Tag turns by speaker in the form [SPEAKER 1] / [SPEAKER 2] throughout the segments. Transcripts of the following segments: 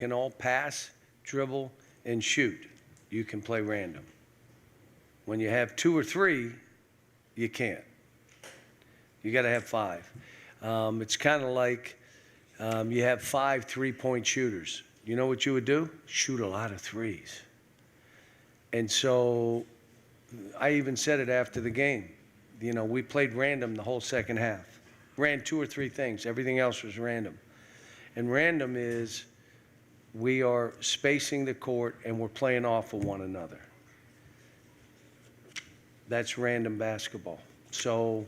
[SPEAKER 1] can all pass, dribble, and shoot, you can play random. When you have 2 or 3, you can't. You got to have 5. It's kind of like you have 5 3-point shooters. You know what you would do? Shoot a lot of threes. And so I even said it after the game. You know, we played random the whole second half. Ran 2 or 3 things. Everything else was random. And random is we are spacing the court and we're playing off of one another. That's random basketball. So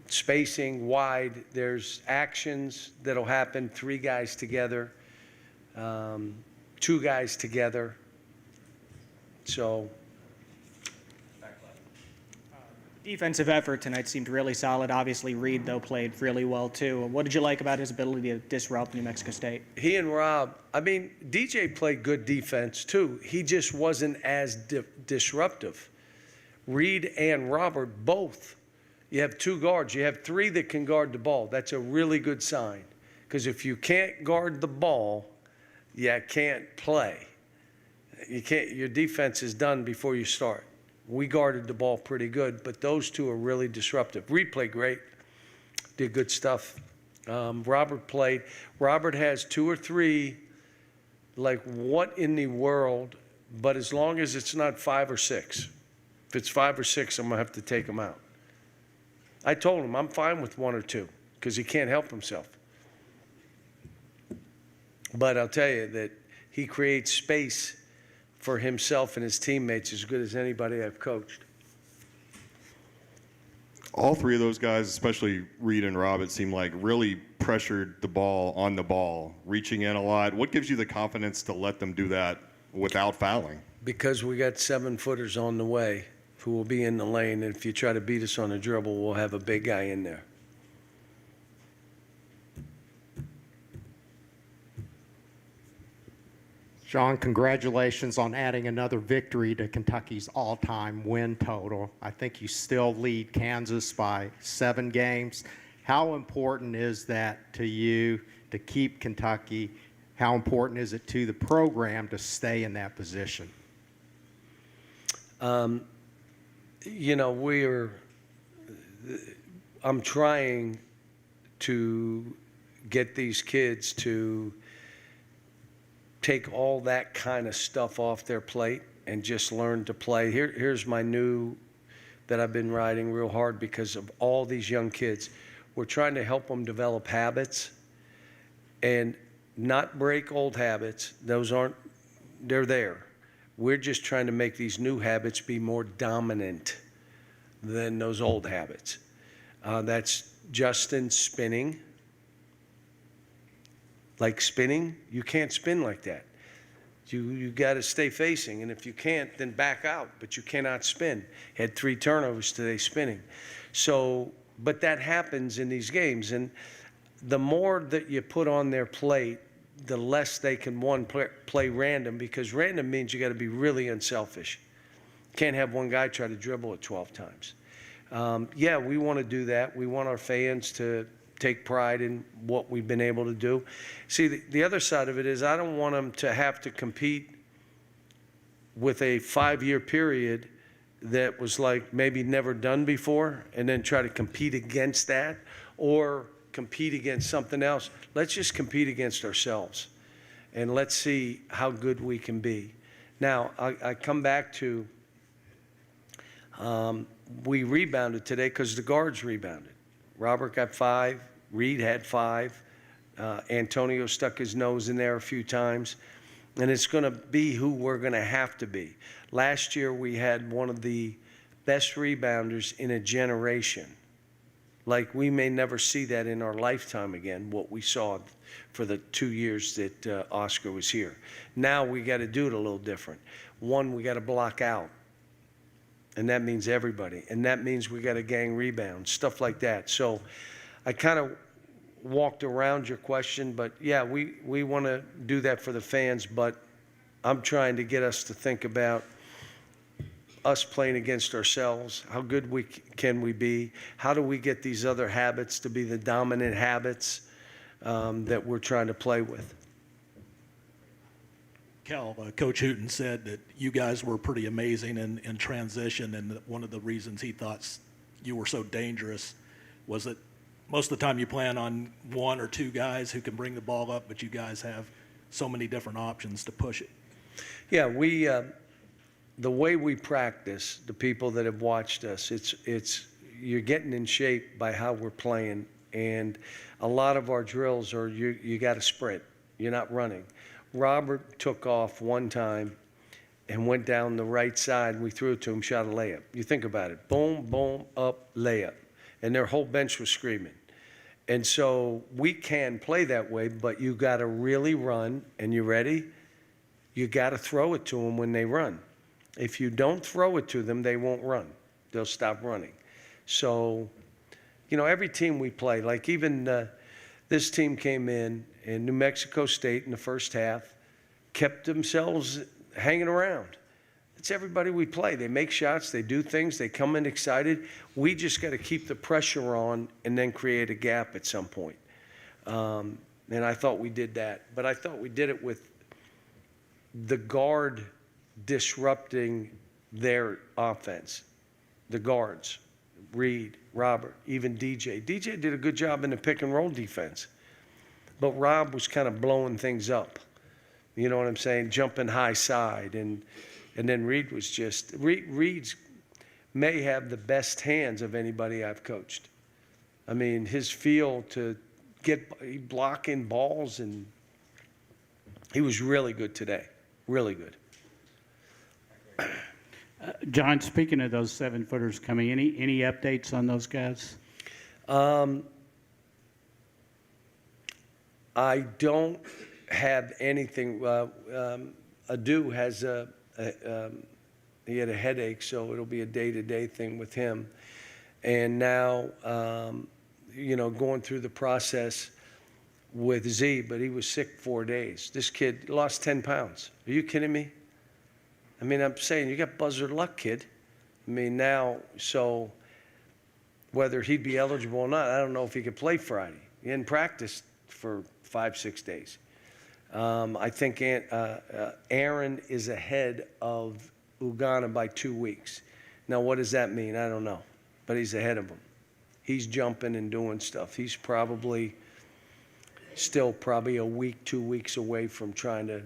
[SPEAKER 1] spacing wide, there's actions that'll happen, 3 guys together, 2 guys together. So
[SPEAKER 2] defensive effort tonight seemed really solid. Obviously, Reed, though, played really well, too. What did you like about his ability to disrupt New Mexico State?
[SPEAKER 1] He and Rob, I mean, DJ played good defense, too. He just wasn't as disruptive. Reed and Robert both. You have 2 guards. You have 3 that can guard the ball. That's a really good sign. Because if you can't guard the ball, you can't play. You can't. Your defense is done before you start. We guarded the ball pretty good, but those 2 are really disruptive. Reed played great, did good stuff. Robert played. Robert has 2 or 3, like what in the world, but as long as it's not 5 or 6. If it's 5 or 6, I'm going to have to take him out. I told him I'm fine with 1 or 2 because he can't help himself. But I'll tell you that he creates space for himself and his teammates as good as anybody I've coached.
[SPEAKER 3] All 3 of those guys, especially Reed and Rob, it seemed like really pressured the ball on the ball, reaching in a lot. What gives you the confidence to let them do that without fouling?
[SPEAKER 1] Because we got 7-footers on the way who will be in the lane, and if you try to beat us on a dribble, we'll have a big guy in there.
[SPEAKER 4] John, congratulations on adding another victory to Kentucky's all-time win total. I think you still lead Kansas by 7 games. How important is that to you to keep Kentucky? How important is it to the program to stay in that position?
[SPEAKER 1] You know, I'm trying to get these kids to take all that kind of stuff off their plate and just learn to play. Here's my new that I've been riding real hard because of all these young kids. We're trying to help them develop habits and not break old habits. They're there. We're just trying to make these new habits be more dominant than those old habits. That's Justin spinning. Like spinning, you can't spin like that. You got to stay facing, and if you can't, then back out, but you cannot spin. Had 3 turnovers today spinning. So, but that happens in these games, and the more that you put on their plate, the less they can, play random, because random means you got to be really unselfish. Can't have one guy try to dribble it 12 times. Yeah, we want to do that. We want our fans to take pride in what we've been able to do. See, the other side of it is I don't want them to have to compete with a 5-year period that was like maybe never done before and then try to compete against that or compete against something else. Let's just compete against ourselves and let's see how good we can be. Now, I come back to we rebounded today because the guards rebounded. Robert got 5. Reed had 5. Antonio stuck his nose in there a few times. And it's going to be who we're going to have to be. Last year, we had one of the best rebounders in a generation. Like, we may never see that in our lifetime again, what we saw for the 2 years that Oscar was here. Now we got to do it a little different. One, we got to block out. And that means everybody. And that means we got to gang rebound, stuff like that. So I kind of walked around your question, but yeah, we want to do that for the fans, but I'm trying to get us to think about us playing against ourselves. How good can we be? How do we get these other habits to be the dominant habits? that we're trying to play with.
[SPEAKER 5] Cal, Coach Hooten said that you guys were pretty amazing in transition, and that one of the reasons he thought you were so dangerous was that most of the time you plan on one or two guys who can bring the ball up, but you guys have so many different options to push it.
[SPEAKER 1] Yeah, the way we practice, the people that have watched us, you're getting in shape by how we're playing, and a lot of our drills are you got to sprint. You're not running. Robert took off one time and went down the right side, and we threw it to him, shot a layup. You think about it. Boom, boom, up, layup. And their whole bench was screaming. And so we can play that way, but you got to really run, and you ready? You got to throw it to them when they run. If you don't throw it to them, they won't run. They'll stop running. So, every team we play, like even this team came in New Mexico State in the first half, kept themselves hanging around. It's everybody we play. They make shots, they do things, they come in excited. We just got to keep the pressure on and then create a gap at some point. And I thought we did that. But I thought we did it with the guard disrupting their offense. The guards, Reed, Robert, even DJ. DJ did a good job in the pick and roll defense. But Rob was kind of blowing things up. You know what I'm saying? Jumping high side. And then Reed was just, Reed's may have the best hands of anybody I've coached. I mean, his feel to get blocking balls, and he was really good today. Really good.
[SPEAKER 6] John, speaking of those 7-footers coming, any updates on those guys?
[SPEAKER 1] I don't have anything. Adu has he had a headache, so it'll be a day-to-day thing with him. And now, going through the process with Z, but he was sick 4 days. This kid lost 10 pounds. Are you kidding me? I mean, I'm saying you got buzzard luck, kid. I mean, now, so whether he'd be eligible or not, I don't know if he could play Friday. He hadn't practiced for 5-6 days. I think Aaron is ahead of Ugana by 2 weeks. Now, what does that mean? I don't know. But he's ahead of him. He's jumping and doing stuff. He's still probably a week, 2 weeks away from trying to,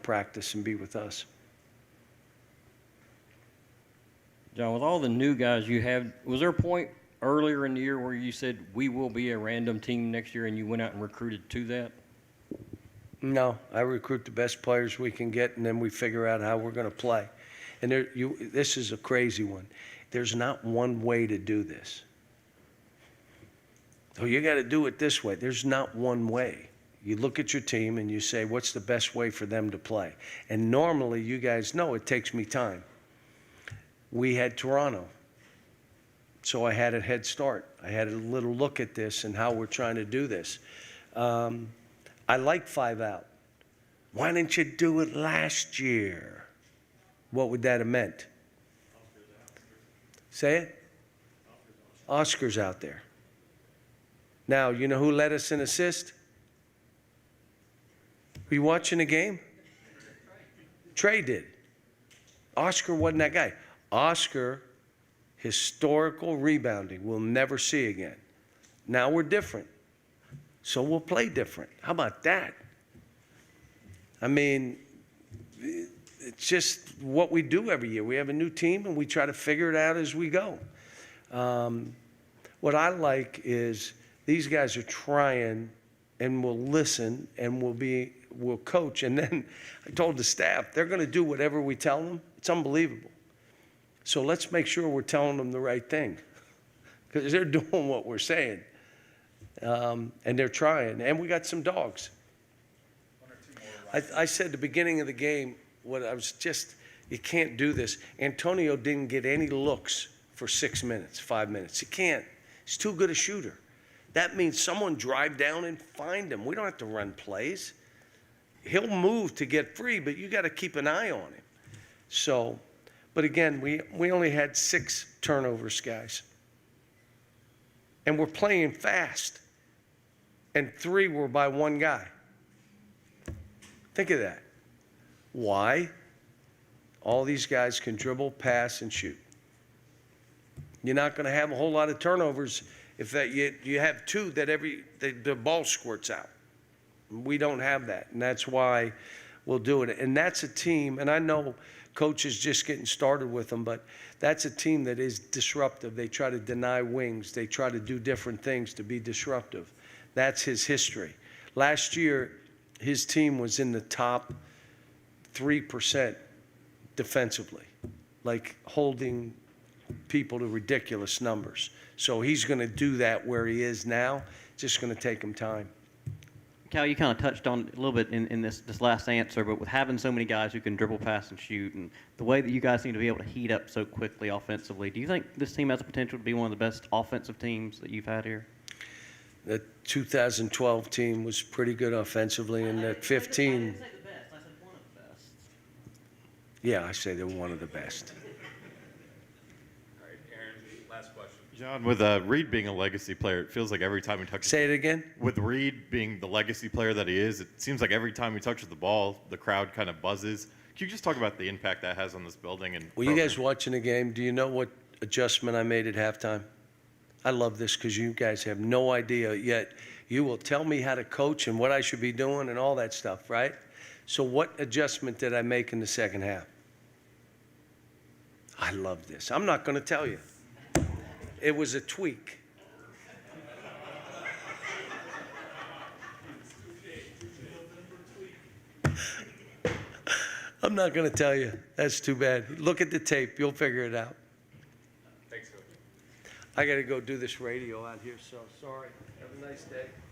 [SPEAKER 1] practice and be with us.
[SPEAKER 7] John, with all the new guys you have, was there a point earlier in the year where you said we will be a random team next year and you went out and recruited to that?
[SPEAKER 1] No, I recruit the best players we can get, and then we figure out how we're going to play. And this is a crazy one. There's not one way to do this. So you got to do it this way. There's not one way. You look at your team and you say, what's the best way for them to play? And normally, you guys know it takes me time. We had Toronto, so I had a head start. I had a little look at this and how we're trying to do this. I like 5 out. Why didn't you do it last year? What would that have meant? Say it? Oscar's out there. Now, you know who led us in assist? Were you watching the game? Trey did. Oscar wasn't that guy. Oscar, historical rebounding, we'll never see again. Now we're different, so we'll play different. How about that? I mean, it's just what we do every year. We have a new team, and we try to figure it out as we go. What I like is these guys are trying, and will listen, and will coach. And then I told the staff, they're going to do whatever we tell them. It's unbelievable. So let's make sure we're telling them the right thing, because they're doing what we're saying. And they're trying. And we got some dogs. I said at the beginning of the game, you can't do this. Antonio didn't get any looks for 6 minutes, 5 minutes. He can't. He's too good a shooter. That means someone drive down and find him. We don't have to run plays. He'll move to get free, but you got to keep an eye on him. So, but again, we only had 6 turnovers, guys. And we're playing fast. and 3 were by one guy. Think of that. Why? All these guys can dribble, pass, and shoot. You're not going to have a whole lot of turnovers if that you have 2 that the ball squirts out. We don't have that, and that's why we'll do it. And that's a team, and I know Coach is just getting started with them, but that's a team that is disruptive. They try to deny wings. They try to do different things to be disruptive. That's his history. Last year, his team was in the top 3% defensively, like holding people to ridiculous numbers. So he's going to do that where he is now. It's just going to take him time.
[SPEAKER 8] Cal, you kind of touched on it a little bit in this last answer, but with having so many guys who can dribble, pass, and shoot, and the way that you guys seem to be able to heat up so quickly offensively, do you think this team has the potential to be one of the best offensive teams that you've had here?
[SPEAKER 1] The 2012 team was pretty good offensively, and that 15.
[SPEAKER 8] I didn't say the best. I said one of the best.
[SPEAKER 1] Yeah, I say they're one of the best.
[SPEAKER 9] All right, Aaron, last question.
[SPEAKER 10] John, with Reed being a legacy player, it feels like every time he touches.
[SPEAKER 1] Say it again.
[SPEAKER 10] With Reed being the legacy player that he is, it seems like every time he touches the ball, the crowd kind of buzzes. Can you just talk about the impact that has on this building? And
[SPEAKER 1] Were you guys watching the game? Do you know what adjustment I made at halftime? I love this because you guys have no idea yet. You will tell me how to coach and what I should be doing and all that stuff, right? So what adjustment did I make in the second half? I love this. I'm not going to tell you. It was a tweak. I'm not going to tell you. That's too bad. Look at the tape. You'll figure it out.
[SPEAKER 9] Thanks, Coach.
[SPEAKER 1] I got to go do this radio out here, so sorry. Have a nice day.